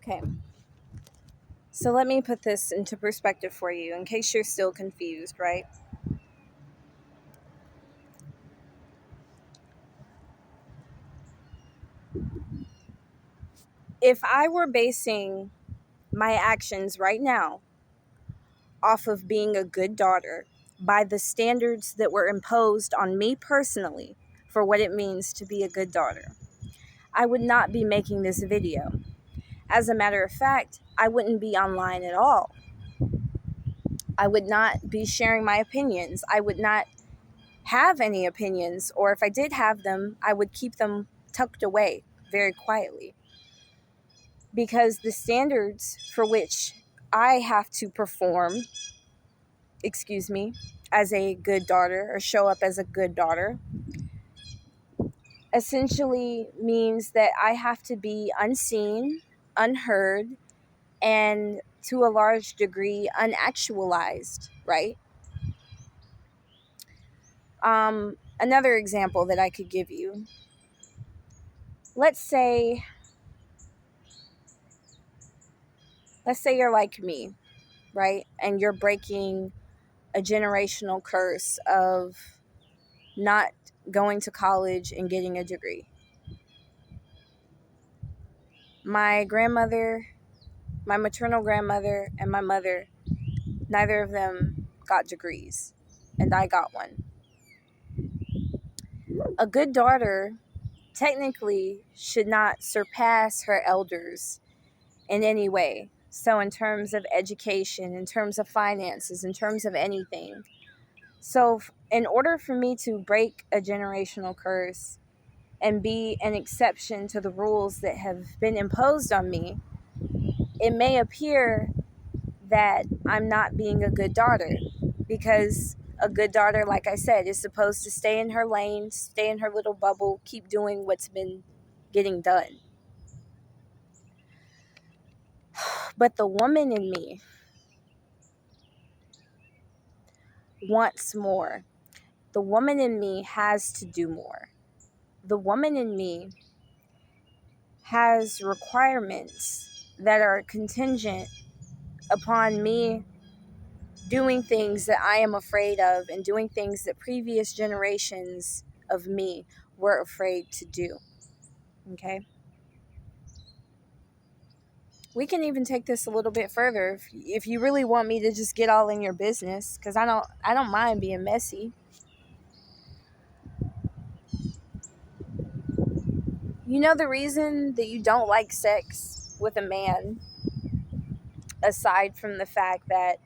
Okay, so let me put this into perspective for you in case you're still confused, right? If I were basing my actions right now off of being a good daughter by the standards that were imposed on me personally for what it means to be a good daughter, I would not be making this video. As a matter of fact, I wouldn't be online at all. I would not be sharing my opinions. I would not have any opinions, or if I did have them, I would keep them tucked away very quietly. Because the standards for which I have to perform, as a good daughter or show up as a good daughter, essentially means that I have to be unseen, unheard, and to a large degree unactualized, right? Another example that I could give you. Let's say you're like me, right? And you're breaking a generational curse of not going to college and getting a degree. My grandmother, my maternal grandmother, and my mother, neither of them got degrees, and I got one. A good daughter technically should not surpass her elders in any way. So, in terms of education, in terms of finances, in terms of anything. So, in order for me to break a generational curse and be an exception to the rules that have been imposed on me, it may appear that I'm not being a good daughter, because a good daughter, like I said, is supposed to stay in her lane, stay in her little bubble, keep doing what's been getting done. But the woman in me wants more. The woman in me has to do more. The woman in me has requirements that are contingent upon me doing things that I am afraid of and doing things that previous generations of me were afraid to do. Okay? We can even take this a little bit further if you really want me to just get all in your business, because I don't mind being messy. You know the reason that you don't like sex with a man, aside from the fact that,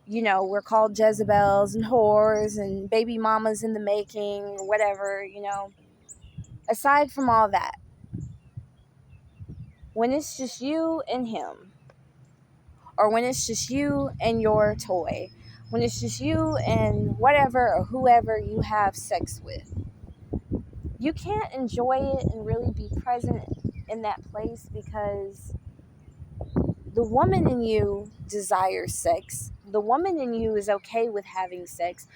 we're called Jezebels and whores and baby mamas in the making, or whatever, aside from all that, when it's just you and him, or when it's just you and your toy, when it's just you and whatever or whoever you have sex with, you can't enjoy it and really be present in that place, because the woman in you desires sex. The woman in you is okay with having sex.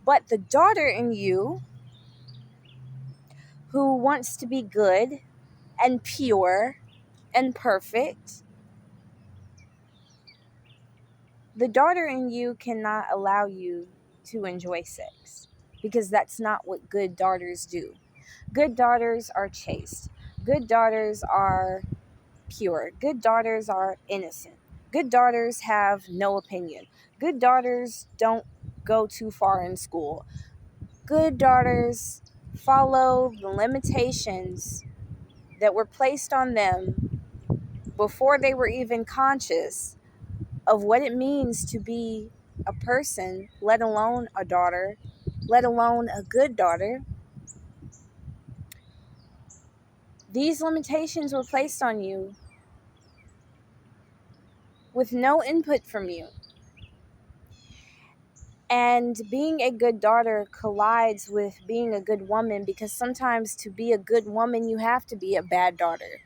But the daughter in you, who wants to be good and pure and perfect, the daughter in you cannot allow you to enjoy sex, because that's not what good daughters do. Good daughters are chaste. Good daughters are pure. Good daughters are innocent. Good daughters have no opinion. Good daughters don't go too far in school. Good daughters follow the limitations that were placed on them before they were even conscious of what it means to be a person, let alone a daughter, let alone a good daughter. These limitations were placed on you with no input from you. And being a good daughter collides with being a good woman, because sometimes to be a good woman, you have to be a bad daughter.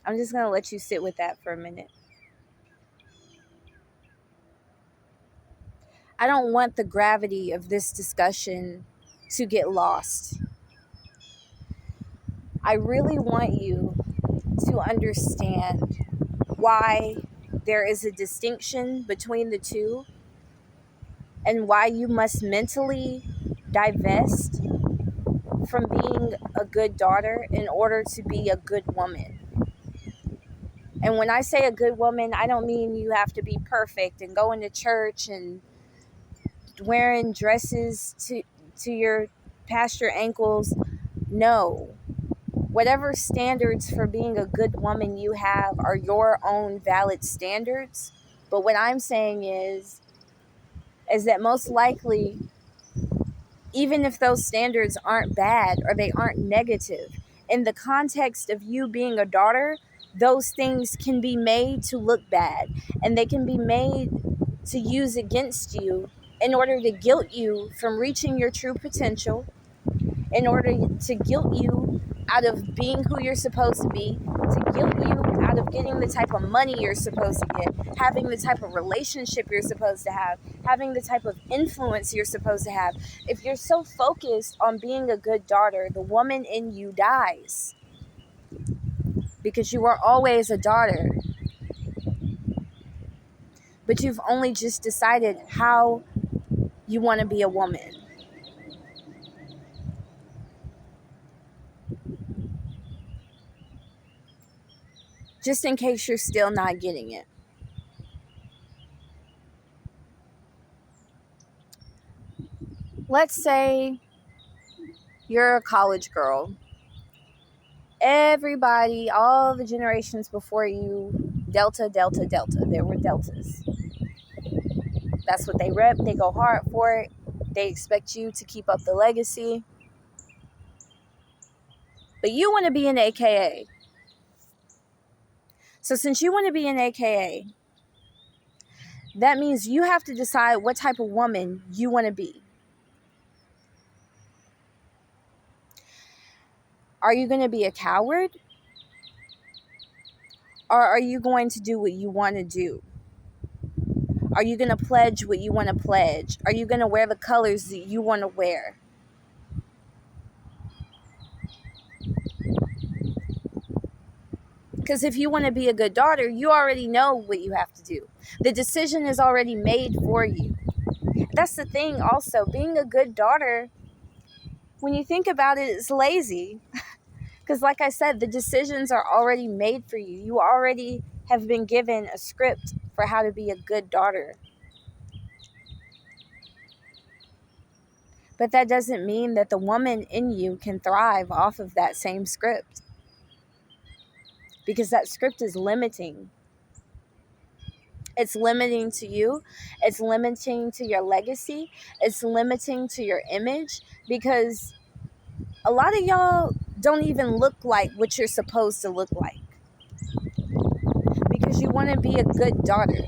I'm just going to let you sit with that for a minute. I don't want the gravity of this discussion to get lost. I really want you to understand why there is a distinction between the two and why you must mentally divest from being a good daughter in order to be a good woman. And when I say a good woman, I don't mean you have to be perfect and going to church and wearing dresses to your past your ankles. No. Whatever standards for being a good woman you have are your own valid standards. But what I'm saying is that most likely, even if those standards aren't bad or they aren't negative, in the context of you being a daughter, those things can be made to look bad, and they can be made to use against you in order to guilt you from reaching your true potential, in order to guilt you out of being who you're supposed to be, to guilt you out of getting the type of money you're supposed to get, having the type of relationship you're supposed to have, having the type of influence you're supposed to have. If you're so focused on being a good daughter, the woman in you dies because you were always a daughter, but you've only just decided how you want to be a woman. Just in case you're still not getting it. Let's say you're a college girl. Everybody, all the generations before you, Delta, Delta, Delta. There were Deltas. That's what they rep. They go hard for it. They expect you to keep up the legacy. But you want to be an AKA. So since you want to be an AKA, that means you have to decide what type of woman you want to be. Are you going to be a coward? Or are you going to do what you want to do? Are you going to pledge what you want to pledge? Are you going to wear the colors that you want to wear? Because if you want to be a good daughter, you already know what you have to do. The decision is already made for you. That's the thing also. Being a good daughter, when you think about it, it's lazy. Because like I said, the decisions are already made for you. You already have been given a script for how to be a good daughter. But that doesn't mean that the woman in you can thrive off of that same script. Because that script is limiting. It's limiting to you. It's limiting to your legacy. It's limiting to your image. Because a lot of y'all don't even look like what you're supposed to look like. Because you want to be a good daughter.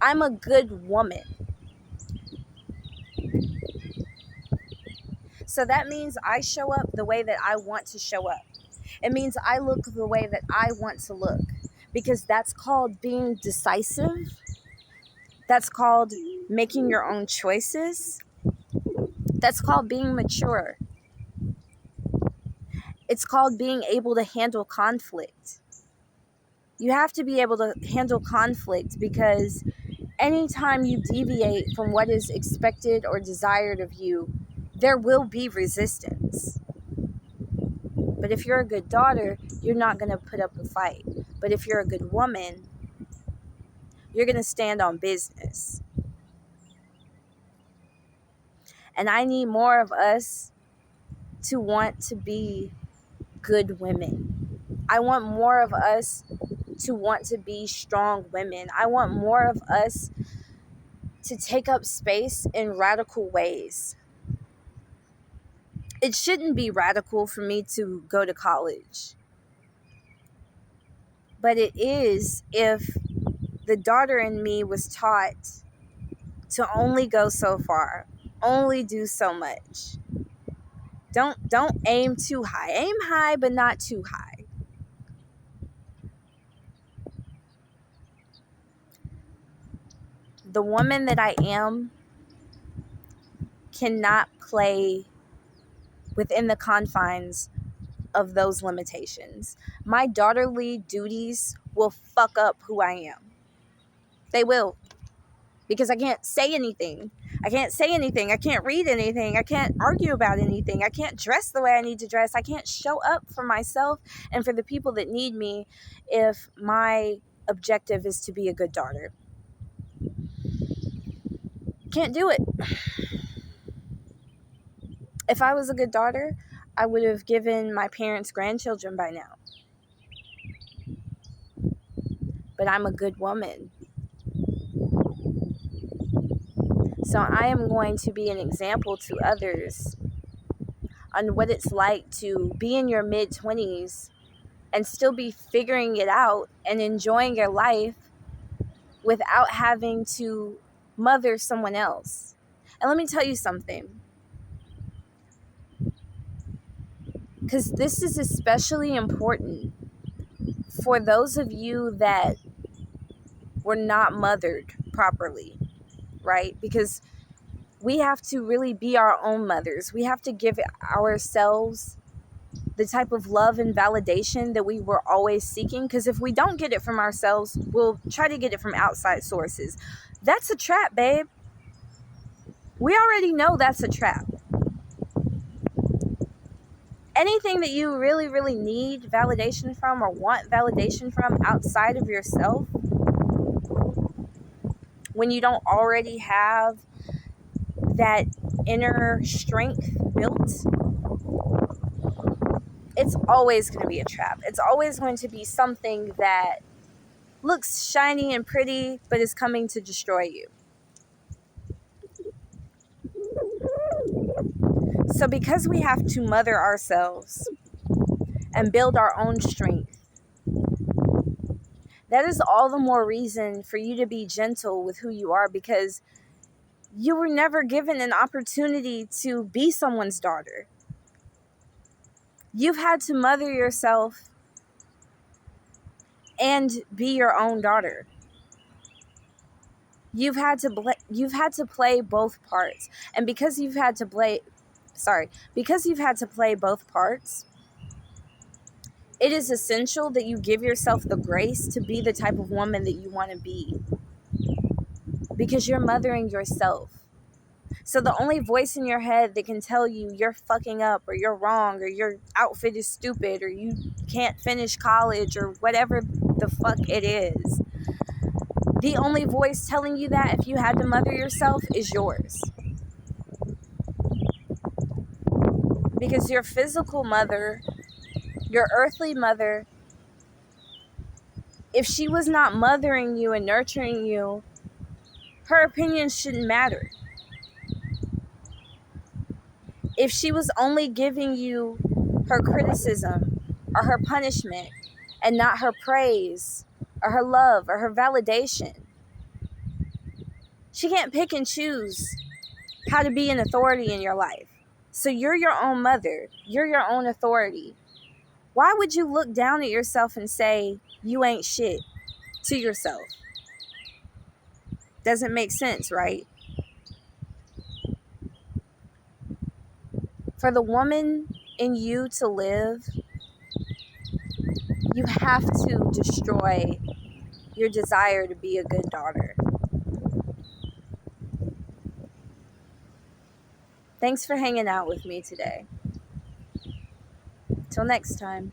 I'm a good woman. So that means I show up the way that I want to show up. It means I look the way that I want to look. Because that's called being decisive. That's called making your own choices. That's called being mature. It's called being able to handle conflict. You have to be able to handle conflict because anytime you deviate from what is expected or desired of you, there will be resistance. But if you're a good daughter, you're not going to put up a fight. But if you're a good woman, you're going to stand on business. And I need more of us to want to be good women. I want more of us to want to be strong women. I want more of us to take up space in radical ways. It shouldn't be radical for me to go to college. But it is if the daughter in me was taught to only go so far, only do so much. Don't aim too high. Aim high, but not too high. The woman that I am cannot play within the confines of those limitations. My daughterly duties will fuck up who I am. They will. Because I can't say anything. I can't say anything. I can't read anything. I can't argue about anything. I can't dress the way I need to dress. I can't show up for myself and for the people that need me if my objective is to be a good daughter. Can't do it. If I was a good daughter, I would have given my parents grandchildren by now. But I'm a good woman. So I am going to be an example to others on what it's like to be in your mid-20s and still be figuring it out and enjoying your life without having to mother someone else. And let me tell you something, because this is especially important for those of you that were not mothered properly, right? Because we have to really be our own mothers. We have to give ourselves the type of love and validation that we were always seeking. Because if we don't get it from ourselves, we'll try to get it from outside sources. That's a trap, babe. We already know that's a trap. Anything that you really, really need validation from or want validation from outside of yourself, when you don't already have that inner strength built, it's always going to be a trap. It's always going to be something that looks shiny and pretty, but is coming to destroy you. So because we have to mother ourselves and build our own strength, that is all the more reason for you to be gentle with who you are, because you were never given an opportunity to be someone's daughter. You've had to mother yourself and be your own daughter. You've had to play both parts. And because you've had to play both parts, it is essential that you give yourself the grace to be the type of woman that you want to be, because you're mothering yourself. So the only voice in your head that can tell you you're fucking up or you're wrong or your outfit is stupid or you can't finish college or whatever the fuck it is, the only voice telling you that, if you had to mother yourself, is yours. Because your physical mother, your earthly mother, if she was not mothering you and nurturing you, her opinion shouldn't matter. If she was only giving you her criticism or her punishment and not her praise or her love or her validation, she can't pick and choose how to be an authority in your life. So you're your own mother. You're your own authority. Why would you look down at yourself and say you ain't shit to yourself? Doesn't make sense, right? For the woman in you to live, you have to destroy your desire to be a good daughter. Thanks for hanging out with me today. Till next time.